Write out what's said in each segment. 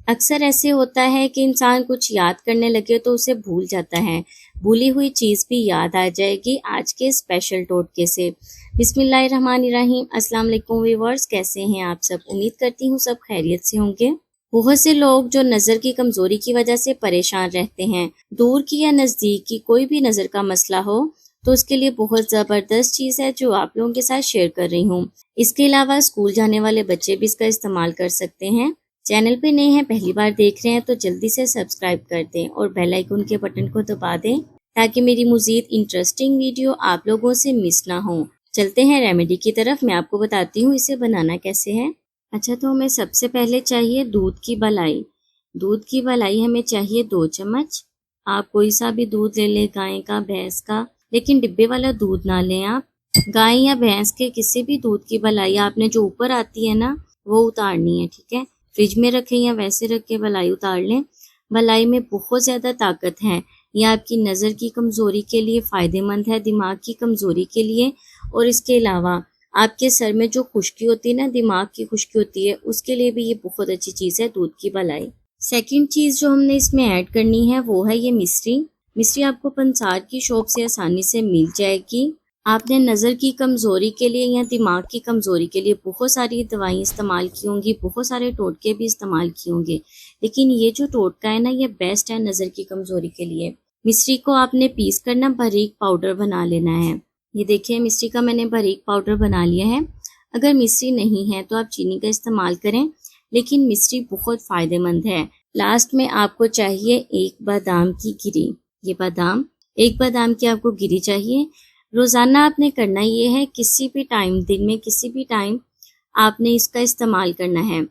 अक्सर ऐसे होता है कि इंसान कुछ याद करने लगे तो उसे भूल जाता है। भूली हुई चीज़ भी याद आ जाएगी आज के स्पेशल टोटके से। बिस्मिल्लाहिर्रहमानिर्रहीम। अस्सलाम वालेकुम व्यूअर्स, कैसे हैं आप सब? उम्मीद करती हूँ सब खैरियत से होंगे। बहुत से लोग जो नज़र की कमज़ोरी की वजह से परेशान रहते हैं, दूर की या नज़दीक की कोई भी नज़र का मसला हो तो उसके लिए बहुत ज़बरदस्त चीज़ है जो आप लोगों के साथ शेयर कर रही हूँ। इसके अलावा स्कूल जाने वाले बच्चे भी इसका इस्तेमाल कर सकते हैं। चैनल पे नए हैं, पहली बार देख रहे हैं तो जल्दी से सब्सक्राइब कर दें और बेल आइकन के बटन को दबा दें ताकि मेरी मज़ीद इंटरेस्टिंग वीडियो आप लोगों से मिस ना हो। चलते हैं रेमेडी की तरफ। मैं आपको बताती हूँ इसे बनाना कैसे है। अच्छा, तो हमें सबसे पहले चाहिए दूध की मलाई। दूध की मलाई हमें चाहिए 2 चम्मच। आप कोई सा भी दूध ले लें, गाय का, भैंस का, लेकिन डिब्बे वाला दूध ना लें आप। गाय या भैंस के किसी भी दूध की मलाई आपने जो ऊपर आती है ना, वो उतारनी है, ठीक है। फ्रिज में रखें या वैसे रख के मलाई उतार लें। मलाई में बहुत ज़्यादा ताकत है। यह आपकी नज़र की कमज़ोरी के लिए फ़ायदेमंद है, दिमाग की कमज़ोरी के लिए, और इसके अलावा आपके सर में जो खुश्की होती है ना, दिमाग की खुश्की होती है, उसके लिए भी ये बहुत अच्छी चीज़ है दूध की मलाई। सेकंड चीज़ जो हमने इसमें ऐड करनी है वो है ये मिश्री। मिश्री आपको पंसार की शॉप से आसानी से मिल जाएगी। आपने नज़र की कमज़ोरी के लिए या दिमाग की कमज़ोरी के लिए बहुत सारी दवाई इस्तेमाल की होंगी, बहुत सारे टोटके भी इस्तेमाल किए होंगे, लेकिन ये जो टोटका है ना, ये बेस्ट है नज़र की कमज़ोरी के लिए। मिश्री को आपने पीस कर ना बारीक पाउडर बना लेना है। ये देखिए, मिश्री का मैंने बारीक पाउडर बना लिया है। अगर मिश्री नहीं है तो आप चीनी का इस्तेमाल करें, लेकिन मिश्री बहुत फ़ायदेमंद है। लास्ट में आपको चाहिए एक बादाम की गिरी। ये बादाम, एक बादाम की आपको गिरी चाहिए। रोज़ाना आपने करना ये है, किसी भी टाइम, दिन में किसी भी टाइम आपने इसका इस्तेमाल करना है।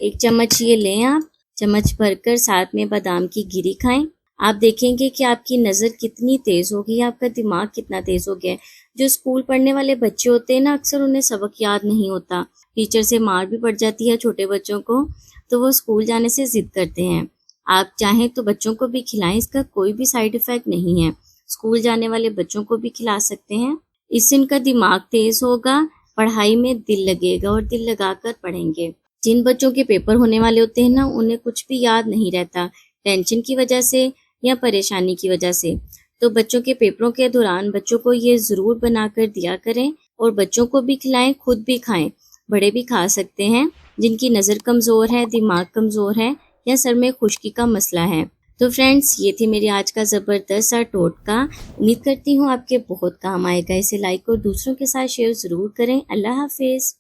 1 चम्मच ये लें आप, चम्मच भरकर साथ में बादाम की गिरी खाएं। आप देखेंगे कि आपकी नज़र कितनी तेज़ हो गई, आपका दिमाग कितना तेज़ हो गया है। जो स्कूल पढ़ने वाले बच्चे होते हैं ना, अक्सर उन्हें सबक याद नहीं होता, टीचर से मार भी पड़ जाती है छोटे बच्चों को, तो वो स्कूल जाने से ज़िद करते हैं। आप चाहें तो बच्चों को भी खिलाएं, इसका कोई भी साइड इफ़ेक्ट नहीं है। स्कूल जाने वाले बच्चों को भी खिला सकते हैं। इससे इनका दिमाग तेज़ होगा, पढ़ाई में दिल लगेगा और दिल लगाकर पढ़ेंगे। जिन बच्चों के पेपर होने वाले होते हैं ना, उन्हें कुछ भी याद नहीं रहता, टेंशन की वजह से या परेशानी की वजह से, तो बच्चों के पेपरों के दौरान बच्चों को ये ज़रूर बनाकर दिया करें और बच्चों को भी खिलाएं, खुद भी खाएं। बड़े भी खा सकते हैं जिनकी नज़र कमज़ोर है, दिमाग कमज़ोर है या सर में खुश्की का मसला है। तो फ्रेंड्स, ये थी मेरी आज का ज़बरदस्त सा टोटका। उम्मीद करती हूँ आपके बहुत काम आएगा। इसे लाइक और दूसरों के साथ शेयर ज़रूर करें। अल्लाह हाफिज़।